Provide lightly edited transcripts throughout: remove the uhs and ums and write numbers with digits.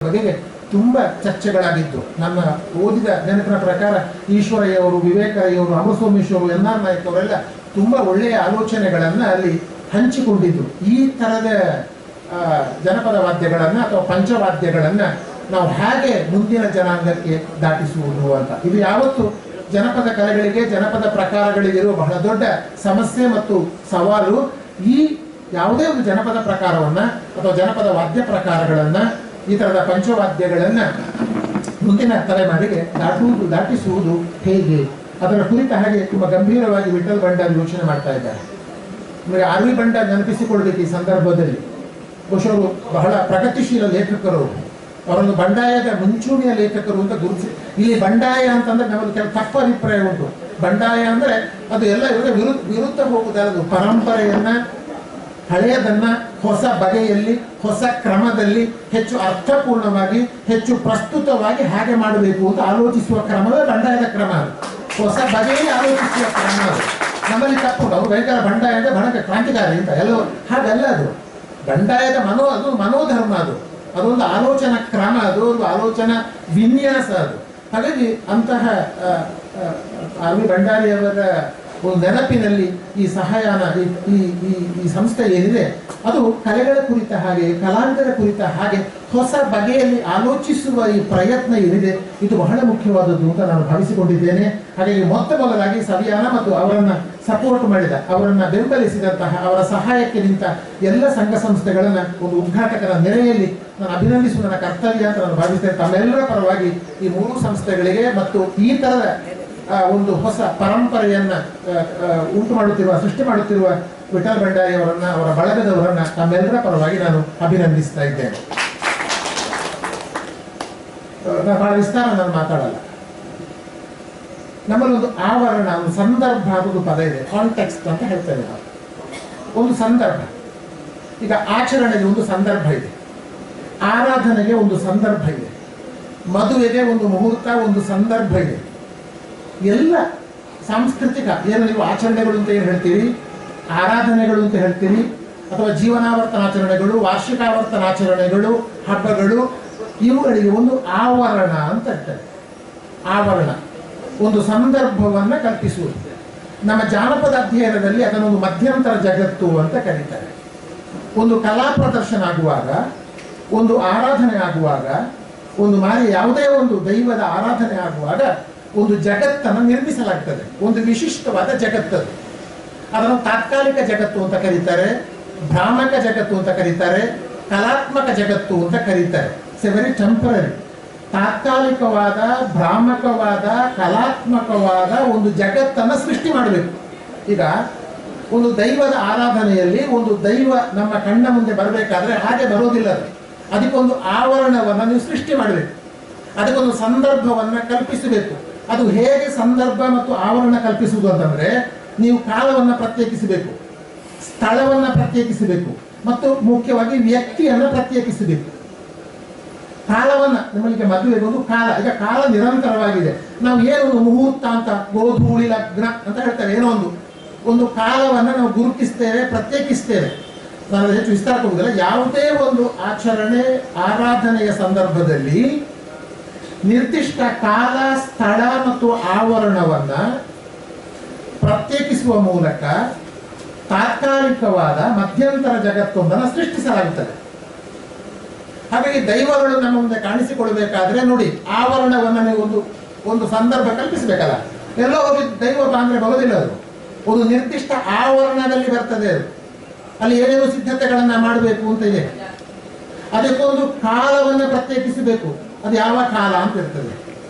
ಬಗೆಗೆ ತುಂಬಾ ಚರ್ಚೆಗಳಾಗಿದ್ದು. ನನ್ನ ಓದಿದ ನೆನಪಿನ ಪ್ರಕಾರ ಈಶ್ವರಯ್ಯವರು, ವಿವೇಕರಯ್ಯವರು, ಅಮರಸ್ವಾಮೀಶ್ವರು, ಎನ್ ಆರ್ ನಾಯಕ್ ಅವರೆಲ್ಲ ತುಂಬಾ ಒಳ್ಳೆಯ ಆಲೋಚನೆಗಳನ್ನ ಅಲ್ಲಿ ಹಂಚಿಕೊಂಡಿದ್ರು. ಈ ತರದ ಜನಪದ ವಾದ್ಯಗಳನ್ನ ಅಥವಾ ಪಂಚವಾದ್ಯಗಳನ್ನ ನಾವು ಹೇಗೆ ಮುಂದಿನ ಜನಾಂಗಕ್ಕೆ ದಾಟಿಸುವುದು ಅಂತ. ಇದು ಯಾವತ್ತು ಜನಪದ ಕಲೆಗಳಿಗೆ, ಜನಪದ ಪ್ರಕಾರಗಳಿಗಿರುವ ಬಹಳ ದೊಡ್ಡ ಸಮಸ್ಯೆ ಮತ್ತು ಸವಾಲು. ಈ ಯಾವುದೇ ಒಂದು ಜನಪದ ಪ್ರಕಾರವನ್ನ ಅಥವಾ ಜನಪದ ವಾದ್ಯ ಪ್ರಕಾರಗಳನ್ನ, ಈ ತರದ ಪಂಚವಾದ್ಯಗಳನ್ನ ಮುಂದಿನ ತಲೆಮಾರಿಗೆ ದಾಟಿಸುವುದು ಹೇಗೆ, ಅದರ ಕುರಿತ ಹಾಗೆ ತುಂಬಾ ಗಂಭೀರವಾಗಿ ವಿಠಲ್ ಭಂಡಾರಿ ಯೋಚನೆ ಮಾಡ್ತಾ ಇದ್ದಾರೆ. ನಿಮಗೆ ಆರ್ ವಿ ಭಂಡಾರ್ ನೆನಪಿಸಿಕೊಳ್ಳಬೇಕು ಈ ಸಂದರ್ಭದಲ್ಲಿ. ಬಹುಶಃ ಅವರು ಬಹಳ ಪ್ರಗತಿಶೀಲ ಲೇಖಕರು. ಅವರೊಂದು ಬಂಡಾಯದ ಮುಂಚೂಣಿಯ ಲೇಖಕರು ಅಂತ ಗುರುತಿಸಿ. ಇಲ್ಲಿ ಬಂಡಾಯ ಅಂತಂದ್ರೆ ನಮ್ಮಲ್ಲಿ ಕೆಲವು ತಪ್ಪು ಅಭಿಪ್ರಾಯ ಉಂಟು. ಬಂಡಾಯ ಅಂದ್ರೆ ಅದು ಎಲ್ಲ ವಿರುದ್ಧ ಹೋಗುವುದಲ್ಲದು. ಪರಂಪರೆಯನ್ನ, ಹಳೆಯದನ್ನ ಹೊಸ ಬಗೆಯಲ್ಲಿ, ಹೊಸ ಕ್ರಮದಲ್ಲಿ, ಹೆಚ್ಚು ಅರ್ಥಪೂರ್ಣವಾಗಿ, ಹೆಚ್ಚು ಪ್ರಸ್ತುತವಾಗಿ ಹಾಗೆ ಮಾಡಬೇಕು ಅಂತ ಆಲೋಚಿಸುವ ಕ್ರಮವೇ ಬಂಡಾಯದ ಕ್ರಮ. ಹೊಸ ಬಗೆಯಲ್ಲಿ ಆಲೋಚಿಸುವ ಕ್ರಮ ಅದು ನಮ್ಮಲ್ಲಿ ತಪ್ಪು. ಅವರು ಭಯಂಕರ ಬಂಡಾಯ ಅಂದ್ರೆ ಬಹಳ ಕ್ರಾಂತಿಕಾರಿ ಅಂತ ಎಲ್ಲೋ ಹಾಗಲ್ಲ. ಅದು ಬಂಡಾಯದ ಅದು ಮನೋಧರ್ಮ. ಅದೊಂದು ಆಲೋಚನಾ ಕ್ರಮ, ಅದು ಒಂದು ಆಲೋಚನಾ ವಿನ್ಯಾಸ. ಅದು ಹಾಗಾಗಿ ಅಂತಹ ಆರ್ ವಿ ಭಂಡಾರಿಯವರ ಒಂದು ನೆನಪಿನಲ್ಲಿ ಈ ಸಹಾಯನ ಈ ಸಂಸ್ಥೆ ಏನಿದೆ ಅದು ಕಲೆಗಳ ಕುರಿತ ಹಾಗೆ, ಕಲಾವಿದರ ಕುರಿತ ಹಾಗೆ ಹೊಸ ಬಗೆಯಲ್ಲಿ ಆಲೋಚಿಸುವ ಈ ಪ್ರಯತ್ನ ಏನಿದೆ ಇದು ಬಹಳ ಮುಖ್ಯವಾದದ್ದು ಅಂತ ನಾನು ಭಾವಿಸಿಕೊಂಡಿದ್ದೇನೆ. ಹಾಗಾಗಿ ಮೊದಲಾಗಿ ಸವಿಯಾನ ಮತ್ತು ಅವರನ್ನ ಸಪೋರ್ಟ್ ಮಾಡಿದ, ಅವರನ್ನ ಬೆಂಬಲಿಸಿದಂತಹ, ಅವರ ಸಹಾಯಕ್ಕೆ ನಿಂತ ಎಲ್ಲ ಸಂಘ ಸಂಸ್ಥೆಗಳನ್ನ ಒಂದು ಉದ್ಘಾಟಕರ ನೆಲೆಯಲ್ಲಿ ನಾನು ಅಭಿನಂದಿಸುವ ನನ್ನ ಕರ್ತವ್ಯ ಅಂತ ನಾನು ಭಾವಿಸ್ತೇನೆ. ತಮ್ಮೆಲ್ಲರ ಪರವಾಗಿ ಈ ಮೂರು ಸಂಸ್ಥೆಗಳಿಗೆ ಮತ್ತು ಈ ತರದ ಒಂದು ಹೊಸ ಪರಂಪರೆಯನ್ನ ಸೃಷ್ಟಿ ಮಾಡುತ್ತಿರುವ ವಿಠಲ್ ಭಂಡಾರಿ ಅವರನ್ನ, ಅವರ ಬಳಗದವರನ್ನ ತಮ್ಮೆಲ್ಲರ ಪರವಾಗಿ ನಾನು ಅಭಿನಂದಿಸ್ತಾ ಇದ್ದೇನೆ. ನಾನು ಬಹಳ ವಿಸ್ತಾರ ನಾನು ಮಾತಾಡಲ್ಲ. ನಮ್ಮಲ್ಲಿ ಒಂದು ಆವರಣ, ಒಂದು ಸಂದರ್ಭ ಅನ್ನೋದು ಪದ ಇದೆ. ಕಾಂಟೆಕ್ಸ್ಟ್ ಅಂತ ಹೇಳ್ತೇವೆ ನಾವು. ಒಂದು ಸಂದರ್ಭ. ಈಗ ಆಚರಣೆಗೆ ಒಂದು ಸಂದರ್ಭ ಇದೆ, ಆರಾಧನೆಗೆ ಒಂದು ಸಂದರ್ಭ ಇದೆ, ಮದುವೆಗೆ ಒಂದು ಮುಹೂರ್ತ, ಒಂದು ಸಂದರ್ಭ ಇದೆ. ಎಲ್ಲ ಸಾಂಸ್ಕೃತಿಕ ಏನು ನೀವು ಆಚರಣೆಗಳು ಅಂತ ಏನು ಹೇಳ್ತೀರಿ, ಆರಾಧನೆಗಳು ಅಂತ ಹೇಳ್ತೀರಿ, ಅಥವಾ ಜೀವನಾವರ್ತನಾಚರಣೆಗಳು, ವಾರ್ಷಿಕಾವರ್ತನಾಚರಣೆಗಳು, ಹಬ್ಬಗಳು, ಇವುಗಳಿಗೆ ಒಂದು ಆವರಣ ಅಂತ ಹೇಳ್ತಾರೆ. ಆವರಣ ಒಂದು ಸಂದರ್ಭವನ್ನ ಕಲ್ಪಿಸುವುದು. ನಮ್ಮ ಜಾನಪದ ಅಧ್ಯಯನದಲ್ಲಿ ಅದನ್ನೊಂದು ಮಧ್ಯಂತರ ಜಗತ್ತು ಅಂತ ಕರೀತಾರೆ. ಒಂದು ಕಲಾ ಪ್ರದರ್ಶನ ಆಗುವಾಗ, ಒಂದು ಆರಾಧನೆ ಆಗುವಾಗ, ಒಂದು ಯಾವುದೇ ಒಂದು ದೈವದ ಆರಾಧನೆ ಆಗುವಾಗ ಒಂದು ಜಗತ್ತನ್ನು ನಿರ್ಮಿಸಲಾಗ್ತದೆ. ಒಂದು ವಿಶಿಷ್ಟವಾದ ಜಗತ್ತದು. ಅದನ್ನು ತಾತ್ಕಾಲಿಕ ಜಗತ್ತು ಅಂತ ಕರೀತಾರೆ, ಭ್ರಾಮಕ ಜಗತ್ತು ಅಂತ ಕರೀತಾರೆ, ಕಲಾತ್ಮಕ ಜಗತ್ತು ಅಂತ ಕರೀತಾರೆ. It's a very temporary. ತಾತ್ಕಾಲಿಕವಾದ, ಭ್ರಾಮಕವಾದ, ಕಲಾತ್ಮಕವಾದ ಒಂದು ಜಗತ್ತನ್ನು ಸೃಷ್ಟಿ ಮಾಡಬೇಕು. ಈಗ ಒಂದು ದೈವದ ಆರಾಧನೆಯಲ್ಲಿ ಒಂದು ದೈವ ನಮ್ಮ ಕಣ್ಣ ಮುಂದೆ ಬರಬೇಕಾದ್ರೆ ಹಾಗೆ ಬರೋದಿಲ್ಲ. ಅದಕ್ಕೊಂದು ಆವರಣವನ್ನು ನೀವು ಸೃಷ್ಟಿ ಮಾಡಬೇಕು, ಅದಕ್ಕೊಂದು ಸಂದರ್ಭವನ್ನು ಕಲ್ಪಿಸಬೇಕು. ಅದು ಹೇಗೆ ಸಂದರ್ಭ ಮತ್ತು ಆವರಣ ಕಲ್ಪಿಸುವುದು ಅಂತಂದ್ರೆ, ನೀವು ಕಾಲವನ್ನು ಪ್ರತ್ಯೇಕಿಸಬೇಕು, ಸ್ಥಳವನ್ನು ಪ್ರತ್ಯೇಕಿಸಬೇಕು, ಮತ್ತು ಮುಖ್ಯವಾಗಿ ವ್ಯಕ್ತಿಯನ್ನು ಪ್ರತ್ಯೇಕಿಸಬೇಕು. ಕಾಲವನ್ನ, ನಿಮ್ಮಲ್ಲಿಗೆ ಮದುವೆಗೆ ಒಂದು ಕಾಲ, ಈಗ ಕಾಲ ನಿರಂತರವಾಗಿದೆ. ನಾವು ಏನೋ ಒಂದು ಮುಹೂರ್ತ ಅಂತ, ಗೋಧೂಳಿ ಲಗ್ನ ಅಂತ ಹೇಳ್ತಾರೆ, ಏನೋ ಒಂದು ಕಾಲವನ್ನು ನಾವು ಗುರುತಿಸ್ತೇವೆ, ಪ್ರತ್ಯೇಕಿಸ್ತೇವೆ. ನಾನು ಹೆಚ್ಚು ವಿಸ್ತಾರ ಕೊಡುವುದಿಲ್ಲ. ಯಾವುದೇ ಒಂದು ಆಚರಣೆ, ಆರಾಧನೆಯ ಸಂದರ್ಭದಲ್ಲಿ ನಿರ್ದಿಷ್ಟ ಕಾಲ, ಸ್ಥಳ ಮತ್ತು ಆವರಣವನ್ನ ಪ್ರತ್ಯೇಕಿಸುವ ಮೂಲಕ ತಾತ್ಕಾಲಿಕವಾದ ಮಧ್ಯಂತರ ಜಗತ್ತೊಂದನ್ನು ಸೃಷ್ಟಿಸಲಾಗುತ್ತದೆ. ಹಾಗಾಗಿ ದೈವಗಳು ನಮ್ಮ ಮುಂದೆ ಕಾಣಿಸಿಕೊಳ್ಬೇಕಾದ್ರೆ ನೋಡಿ, ಆವರಣವನ್ನು ನೀವು ಒಂದು ಸಂದರ್ಭ ಕಲ್ಪಿಸಬೇಕಲ್ಲ. ಎಲ್ಲೋ ಹೋಗಿ ದೈವ ಅಂದ್ರೆ ಬರೋದಿಲ್ಲ. ಅದು ಒಂದು ನಿರ್ದಿಷ್ಟ ಆವರಣದಲ್ಲಿ ಬರ್ತದೆ. ಅದು ಅಲ್ಲಿ ಏನೇನು ಸಿದ್ಧತೆಗಳನ್ನ ಮಾಡಬೇಕು ಅಂತ ಇದೆ. ಅದಕ್ಕೊಂದು ಕಾಲವನ್ನು ಪ್ರತ್ಯೇಕಿಸಬೇಕು. ಅದು ಯಾವ ಕಾಲ ಅಂತ ಇರ್ತದೆ.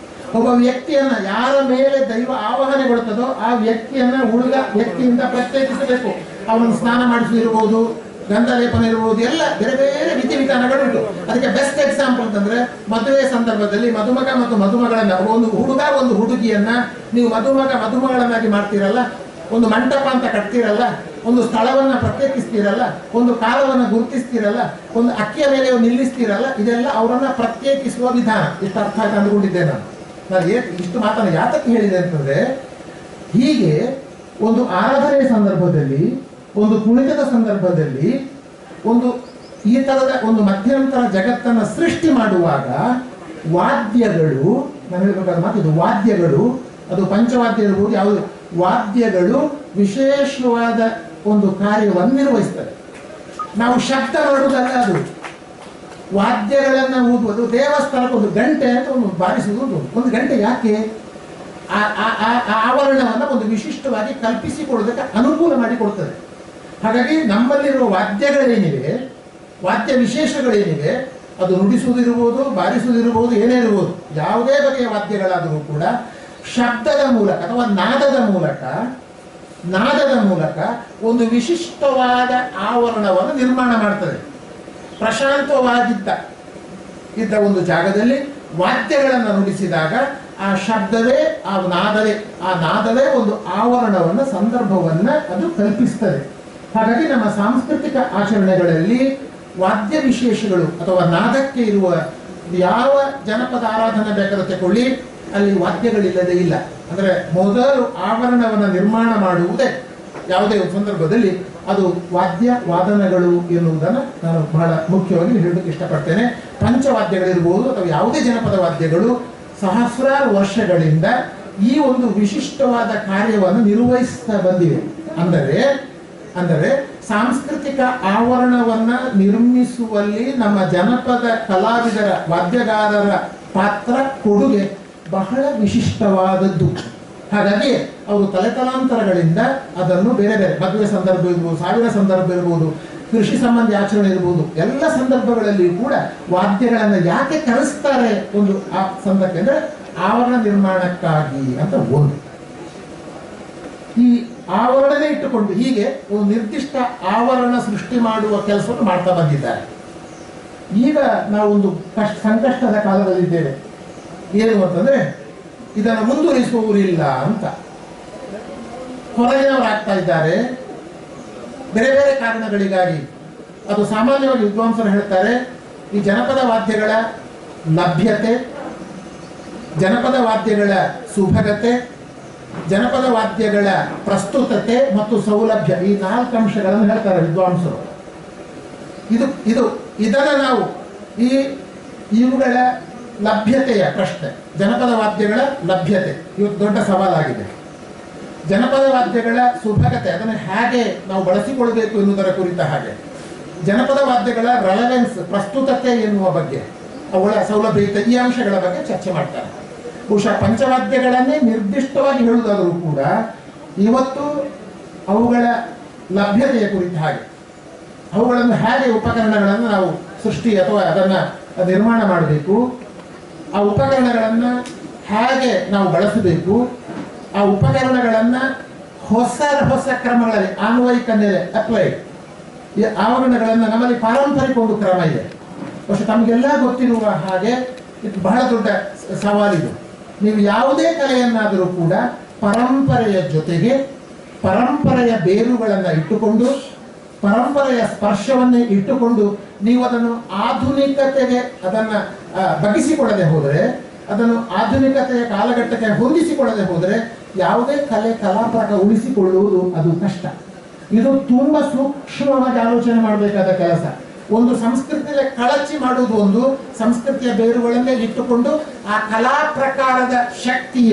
ಒಬ್ಬ ವ್ಯಕ್ತಿಯನ್ನ, ಯಾರ ಮೇಲೆ ದೈವ ಆವಾಹನೆಗೊಳ್ಳುತ್ತದೋ ಆ ವ್ಯಕ್ತಿಯನ್ನ ಉಳಿದ ವ್ಯಕ್ತಿಯಿಂದ ಪ್ರತ್ಯೇಕಿಸಬೇಕು. ಅವನನ್ನು ಸ್ನಾನ ಮಾಡಿಸುವುದಿರ್ಬೋದು, ಗಂಧಲೇಪನ ಇರ್ಬೋದು, ಎಲ್ಲ ಬೇರೆ ಬೇರೆ ವಿಧಿವಿಧಾನಗಳುಂಟು. ಅದಕ್ಕೆ ಬೆಸ್ಟ್ ಎಕ್ಸಾಂಪಲ್ ಅಂತಂದ್ರೆ, ಮದುವೆ ಸಂದರ್ಭದಲ್ಲಿ ಮದುಮಗ ಮತ್ತು ಮದುಮಗಳನ್ನ, ಒಂದು ಹುಡುಗ ಒಂದು ಹುಡುಗಿಯನ್ನ ನೀವು ಮದುಮಗಳನ್ನಾಗಿ ಮಾಡ್ತೀರಲ್ಲ, ಒಂದು ಮಂಟಪ ಅಂತ ಕಟ್ತೀರಲ್ಲ, ಒಂದು ಸ್ಥಳವನ್ನ ಪ್ರತ್ಯೇಕಿಸ್ತೀರಲ್ಲ, ಒಂದು ಕಾಲವನ್ನು ಗುರುತಿಸ್ತೀರಲ್ಲ, ಒಂದು ಅಕ್ಕಿಯ ಮೇಲೆ ನಿಲ್ಲಿಸ್ತೀರಲ್ಲ, ಇದೆಲ್ಲ ಅವರನ್ನ ಪ್ರತ್ಯೇಕಿಸುವ ವಿಧಾನ. ಇಷ್ಟು ಅರ್ಥ ಆಯ್ತು ಅಂದುಕೊಂಡಿದ್ದೆ ನಾನು. ಇಷ್ಟು ಮಾತನ್ನು ಯಾತಕ್ಕೆ ಹೇಳಿದೆ ಅಂತಂದ್ರೆ, ಹೀಗೆ ಒಂದು ಆರಾಧನೆಯ ಸಂದರ್ಭದಲ್ಲಿ, ಒಂದು ಕುಣಿತದ ಸಂದರ್ಭದಲ್ಲಿ, ಒಂದು ಈ ತರದ ಒಂದು ಮಧ್ಯಂತರ ಜಗತ್ತನ್ನು ಸೃಷ್ಟಿ ಮಾಡುವಾಗ ವಾದ್ಯಗಳು, ನಾನು ಹೇಳ್ಬೇಕಾದ ಮಾತು ಇದು, ವಾದ್ಯಗಳು, ಅದು ಪಂಚವಾದ್ಯ ಇರ್ಬೋದು, ಯಾವುದು ವಾದ್ಯಗಳು ವಿಶೇಷವಾದ ಒಂದು ಕಾರ್ಯವನ್ನು ನಿರ್ವಹಿಸ್ತದೆ. ನಾವು ಶಬ್ದ ಮಾಡುವುದಲ್ಲ, ಅದು ವಾದ್ಯಗಳನ್ನು ಊದುವುದು. ದೇವಸ್ಥಾನಕ್ಕೆ ಒಂದು ಗಂಟೆ ಅಂತ ಒಂದು ಬಾರಿಸುವುದು, ಒಂದು ಗಂಟೆ ಯಾಕೆ ಆವರಣವನ್ನು ಒಂದು ವಿಶಿಷ್ಟವಾಗಿ ಕಲ್ಪಿಸಿಕೊಳ್ಳೋದಕ್ಕೆ ಅನುಕೂಲ ಮಾಡಿಕೊಡ್ತದೆ. ಹಾಗಾಗಿ ನಮ್ಮಲ್ಲಿರುವ ವಾದ್ಯಗಳೇನಿವೆ, ವಾದ್ಯ ವಿಶೇಷಗಳೇನಿವೆ, ಅದು ನುಡಿಸುವುದಿರ್ಬೋದು, ಬಾರಿಸುವುದಿರ್ಬೋದು, ಏನೇ ಇರ್ಬೋದು, ಯಾವುದೇ ಬಗೆಯ ವಾದ್ಯಗಳಾದರೂ ಕೂಡ ಶಬ್ದದ ಮೂಲಕ ಅಥವಾ ನಾದದ ಮೂಲಕ ಒಂದು ವಿಶಿಷ್ಟವಾದ ಆವರಣವನ್ನು ನಿರ್ಮಾಣ ಮಾಡ್ತದೆ. ಪ್ರಶಾಂತವಾಗಿದ್ದ ಒಂದು ಜಾಗದಲ್ಲಿ ವಾದ್ಯಗಳನ್ನು ನುಡಿಸಿದಾಗ ಆ ಶಬ್ದವೇ, ಆ ನಾದವೇ ಒಂದು ಆವರಣವನ್ನು, ಸಂದರ್ಭವನ್ನು ಅದು ಕಲ್ಪಿಸ್ತದೆ. ಹಾಗಾಗಿ ನಮ್ಮ ಸಾಂಸ್ಕೃತಿಕ ಆಚರಣೆಗಳಲ್ಲಿ ವಾದ್ಯ ವಿಶೇಷಗಳು ಅಥವಾ ನಾದಕ್ಕೆ ಇರುವ ಯಾವ ಜನಪದ ಆರಾಧನೆ ಬೇಕಾದ್ರೆ ತಗೊಳ್ಳಿ, ಅಲ್ಲಿ ವಾದ್ಯಗಳಿಲ್ಲದೆ ಇಲ್ಲ. ಅಂದರೆ ಮೊದಲು ಆವರಣವನ್ನು ನಿರ್ಮಾಣ ಮಾಡುವುದೇ ಯಾವುದೇ ಸಂದರ್ಭದಲ್ಲಿ ಅದು ವಾದನಗಳು ಎನ್ನುವುದನ್ನು ನಾನು ಬಹಳ ಮುಖ್ಯವಾಗಿ ಹೇಳೋದಕ್ಕೆ ಇಷ್ಟಪಡ್ತೇನೆ. ಪಂಚವಾದ್ಯಗಳಿರ್ಬೋದು ಅಥವಾ ಯಾವುದೇ ಜನಪದ ವಾದ್ಯಗಳು ಸಹಸ್ರಾರು ವರ್ಷಗಳಿಂದ ಈ ಒಂದು ವಿಶಿಷ್ಟವಾದ ಕಾರ್ಯವನ್ನು ನಿರ್ವಹಿಸ್ತಾ ಬಂದಿವೆ. ಅಂದರೆ ಸಾಂಸ್ಕೃತಿಕ ಆವರಣವನ್ನು ನಿರ್ಮಿಸುವಲ್ಲಿ ನಮ್ಮ ಜನಪದ ಕಲಾವಿದರ, ವಾದ್ಯಗಾರರ ಪಾತ್ರ, ಕೊಡುಗೆ ಬಹಳ ವಿಶಿಷ್ಟವಾದದ್ದು. ಹಾಗಾಗಿ ಅವರು ತಲೆತಲಾಂತರಗಳಿಂದ ಅದನ್ನು ಬೇರೆ ಬೇರೆ ಮದುವೆ ಸಂದರ್ಭ ಇರ್ಬೋದು, ಸಾವಿನ ಸಂದರ್ಭ ಇರ್ಬೋದು, ಕೃಷಿ ಸಂಬಂಧಿ ಆಚರಣೆ ಇರ್ಬೋದು, ಎಲ್ಲ ಸಂದರ್ಭಗಳಲ್ಲಿ ಕೂಡ ವಾದ್ಯಗಳನ್ನು ಯಾಕೆ ಕರೆಸ್ತಾರೆ ಒಂದು ಆ ಸಂದರ್ಭ ಅಂದರೆ ಆವರಣ ನಿರ್ಮಾಣಕ್ಕಾಗಿ ಅಂತ ಒಂದು. ಈ ಆವರಣನೇ ಇಟ್ಟುಕೊಂಡು ಹೀಗೆ ಒಂದು ನಿರ್ದಿಷ್ಟ ಆವರಣ ಸೃಷ್ಟಿ ಮಾಡುವ ಕೆಲಸವನ್ನು ಮಾಡ್ತಾ ಬಂದಿದ್ದಾರೆ. ಈಗ ನಾವೊಂದು ಸಂಕಷ್ಟದ ಕಾಲದಲ್ಲಿದ್ದೇವೆ. ಏನು ಅಂತಂದ್ರೆ ಇದನ್ನು ಮುಂದುವರಿಸುವವರಿಲ್ಲ ಅಂತ ಹೊರಗಿನವರಾಗ್ತಾ ಇದ್ದಾರೆ ಬೇರೆ ಬೇರೆ ಕಾರಣಗಳಿಗಾಗಿ. ಅದು ಸಾಮಾನ್ಯವಾಗಿ ವಿದ್ವಾಂಸರು ಹೇಳ್ತಾರೆ, ಈ ಜನಪದ ವಾದ್ಯಗಳ ಲಭ್ಯತೆ, ಜನಪದ ವಾದ್ಯಗಳ ಸುಭಗತೆ, ಜನಪದ ವಾದ್ಯಗಳ ಪ್ರಸ್ತುತತೆ ಮತ್ತು ಸೌಲಭ್ಯ, ಈ 4 ಅಂಶಗಳನ್ನು ಹೇಳ್ತಾರೆ ವಿದ್ವಾಂಸರು. ಇದನ್ನು ನಾವು ಇವುಗಳ ಲಭ್ಯತೆಯ ಪ್ರಶ್ನೆ, ಜನಪದ ವಾದ್ಯಗಳ ಲಭ್ಯತೆ ಇವತ್ತು ದೊಡ್ಡ ಸವಾಲಾಗಿದೆ. ಜನಪದ ವಾದ್ಯಗಳ ಸುಭಗತೆ, ಅದನ್ನು ಹೇಗೆ ನಾವು ಬಳಸಿಕೊಳ್ಬೇಕು ಎನ್ನುವುದರ ಕುರಿತ ಹಾಗೆ, ಜನಪದ ವಾದ್ಯಗಳ ರೆಲೆವೆನ್ಸ್, ಪ್ರಸ್ತುತತೆ ಎನ್ನುವ ಬಗ್ಗೆ, ಅವುಗಳ ಸೌಲಭ್ಯ, ಈ ಅಂಶಗಳ ಬಗ್ಗೆ ಚರ್ಚೆ ಮಾಡ್ತಾರೆ. ಬಹುಶಃ ಪಂಚವಾದ್ಯಗಳನ್ನೇ ನಿರ್ದಿಷ್ಟವಾಗಿ ಹೇಳುವುದಾದರೂ ಕೂಡ ಇವತ್ತು ಅವುಗಳ ಲಭ್ಯತೆಯ ಕುರಿತ ಹಾಗೆ, ಅವುಗಳನ್ನು ಹೇಗೆ ಉಪಕರಣಗಳನ್ನು ನಾವು ಸೃಷ್ಟಿ ಅಥವಾ ಅದನ್ನು ನಿರ್ಮಾಣ ಮಾಡಬೇಕು, ಆ ಉಪಕರಣಗಳನ್ನು ಹೇಗೆ ನಾವು ಬಳಸಬೇಕು, ಆ ಉಪಕರಣಗಳನ್ನು ಹೊಸ ಕ್ರಮಗಳಲ್ಲಿ ಅನ್ವಯಿಕ ಮೇಲೆ ಅಪ್ಲೈಡ್ ಈ ಆವರಣಗಳನ್ನು ನಮ್ಮಲ್ಲಿ ಪಾರಂಪರಿಕ ಒಂದು ಕ್ರಮ ಇದೆ. ಬಹುಶಃ ತಮಗೆಲ್ಲ ಗೊತ್ತಿರುವ ಹಾಗೆ ಇದು ಬಹಳ ದೊಡ್ಡ ಸವಾಲಿದು. ನೀವು ಯಾವುದೇ ಕಲೆಯನ್ನಾದರೂ ಕೂಡ ಪರಂಪರೆಯ ಜೊತೆಗೆ ಪರಂಪರೆಯ ಬೇರುಗಳನ್ನು ಇಟ್ಟುಕೊಂಡು, ಪರಂಪರೆಯ ಸ್ಪರ್ಶವನ್ನೇ ಇಟ್ಟುಕೊಂಡು ನೀವು ಅದನ್ನು ಆಧುನಿಕತೆಗೆ ಅದನ್ನು ಬಗ್ಗಿಸಿಕೊಳ್ಳದೆ ಹೋದರೆ, ಅದನ್ನು ಆಧುನಿಕತೆಯ ಕಾಲಘಟ್ಟಕ್ಕೆ ಹೊಂದಿಸಿಕೊಳ್ಳದೆ ಹೋದರೆ ಯಾವುದೇ ಕಲಾಪ್ರಕಾರ ಉಳಿಸಿಕೊಳ್ಳುವುದು ಅದು ಕಷ್ಟ. ಇದು ತುಂಬ ಸೂಕ್ಷ್ಮವಾಗಿ ಆಲೋಚನೆ ಮಾಡಬೇಕಾದ ಕೆಲಸ. ಒಂದು ಸಂಸ್ಕೃತಿಯ ಕಳಚಿ ಮಾಡುವುದು ಒಂದು, ಸಂಸ್ಕೃತಿಯ ಬೇರುಗಳನ್ನೇ ಇಟ್ಟುಕೊಂಡು ಆ ಕಲಾ ಪ್ರಕಾರದ ಶಕ್ತಿ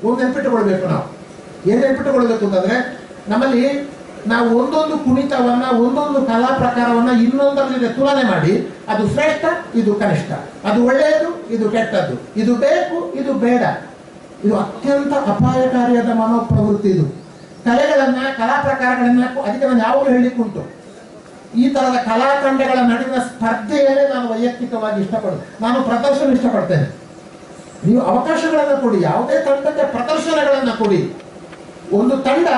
ಒಂದು ನೆನಪಿಟ್ಟುಕೊಳ್ಬೇಕು. ನಾವು ಏನು ನೆನಪಿಟ್ಟುಕೊಳ್ಬೇಕು ಅಂತಂದ್ರೆ, ನಮ್ಮಲ್ಲಿ ನಾವು ಒಂದೊಂದು ಕುಣಿತವನ್ನ, ಒಂದೊಂದು ಕಲಾ ಪ್ರಕಾರವನ್ನ ಇನ್ನೊಂದರಲ್ಲಿ ತುಲನೆ ಮಾಡಿ ಅದು ಶ್ರೇಷ್ಠ, ಇದು ಕನಿಷ್ಠ, ಅದು ಒಳ್ಳೆಯದು, ಇದು ಕೆಟ್ಟದ್ದು, ಇದು ಬೇಕು, ಇದು ಬೇಡ, ಇದು ಅತ್ಯಂತ ಅಪಾಯಕಾರಿಯಾದ ಮನೋಪ್ರವೃತ್ತಿ. ಇದು ಕಲೆಗಳನ್ನ, ಕಲಾ ಪ್ರಕಾರಗಳನ್ನ ಅದಕ್ಕೆ ನಾನು ಯಾವಾಗಲೂ ಹೇಳಿಕ್ಕುಂಟು, ಈ ತರದ ಕಲಾತಂಡಗಳ ನಡುವಿನ ಸ್ಪರ್ಧೆಯನ್ನೇ ನಾನು ವೈಯಕ್ತಿಕವಾಗಿ ಇಷ್ಟಪಡುದು. ನಾನು ಪ್ರದರ್ಶನ ಇಷ್ಟಪಡ್ತೇನೆ. ನೀವು ಅವಕಾಶಗಳನ್ನು ಕೊಡಿ, ಯಾವುದೇ ತಂಡಕ್ಕೆ ಪ್ರದರ್ಶನಗಳನ್ನು ಕೊಡಿ. ಒಂದು ತಂಡ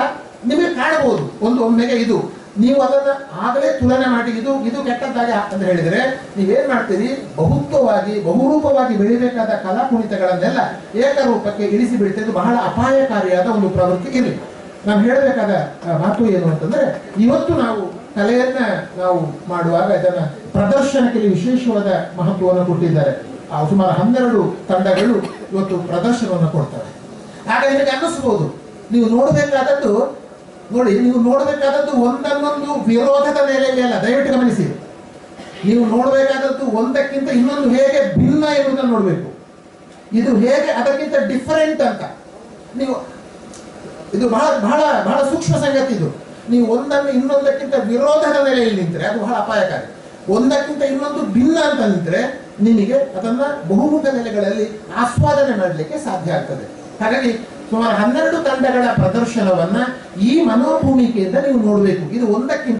ನಿಮಗೆ ಕಾಣಬಹುದು, ಒಮ್ಮೆಗೆ ಇದು ನೀವು ಅದನ್ನು ಆಗಲೇ ತುಲನೆ ಮಾಡಿ ಇದು ಕೆಟ್ಟದ್ದಾಗಿ ಅಂತ ಹೇಳಿದರೆ ನೀವೇನ್ ಮಾಡ್ತೀರಿ, ಬಹುರೂಪವಾಗಿ ಬೆಳಿಬೇಕಾದ ಕಲಾ ಕುಣಿತಗಳನ್ನೆಲ್ಲ ಏಕರೂಪಕ್ಕೆ ಇಳಿಸಿ ಬಿಡ್ತೀರಿ. ಇದು ಬಹಳ ಅಪಾಯಕಾರಿಯಾದ ಒಂದು ಪ್ರವೃತ್ತಿ ಇರಲಿ. ನಾನು ಹೇಳಬೇಕಾದ ಮಾತು ಏನು ಅಂತಂದ್ರೆ, ಇವತ್ತು ನಾವು ಕಲೆಯನ್ನ ನಾವು ಮಾಡುವಾಗ ಇದನ್ನ ಪ್ರದರ್ಶನಕ್ಕೆ ವಿಶೇಷವಾದ ಮಹತ್ವವನ್ನು ಕೊಟ್ಟಿದ್ದಾರೆ. ಸುಮಾರು 12 ತಂಡಗಳು ಇವತ್ತು ಪ್ರದರ್ಶನವನ್ನು ಕೊಡ್ತಾರೆ. ಆಗ ನಿಮಗೆ ಅನ್ನಿಸ್ಬೋದು, ನೀವು ನೋಡಬೇಕಾದದ್ದು ಒಂದನ್ನೊಂದು ವಿರೋಧದ ಮೇಲೆ ಅಲ್ಲ. ದಯವಿಟ್ಟು ಗಮನಿಸಿ, ನೀವು ನೋಡಬೇಕಾದದ್ದು ಒಂದಕ್ಕಿಂತ ಇನ್ನೊಂದು ಹೇಗೆ ಭಿನ್ನ ಎನ್ನುವುದನ್ನು ನೋಡಬೇಕು. ಇದು ಹೇಗೆ ಅದಕ್ಕಿಂತ ಡಿಫರೆಂಟ್ ಅಂತ ನೀವು, ಇದು ಬಹಳ ಬಹಳ ಬಹಳ ಸೂಕ್ಷ್ಮ ಸಂಗತಿ ಇದು. ನೀವು ಒಂದನ್ನು ಇನ್ನೊಂದಕ್ಕಿಂತ ವಿರೋಧದ ನೆಲೆಯಲ್ಲಿ ನಿಂತರೆ ಅದು ಬಹಳ ಅಪಾಯಕಾರಿ. ಒಂದಕ್ಕಿಂತ ಇನ್ನೊಂದು ಭಿನ್ನ ಅಂತ ನಿಂತರೆ ನಿಮಗೆ ಅದನ್ನ ಬಹುಮುಖ ನೆಲೆಗಳಲ್ಲಿ ಆಸ್ವಾದನೆ ಮಾಡಲಿಕ್ಕೆ ಸಾಧ್ಯ ಆಗ್ತದೆ. ಹಾಗಾಗಿ ಸುಮಾರು 12 ತಂಡಗಳ ಪ್ರದರ್ಶನವನ್ನ ಈ ಮನೋಭೂಮಿಕೆಯಿಂದ ನೀವು ನೋಡಬೇಕು. ಇದು ಒಂದಕ್ಕಿಂತ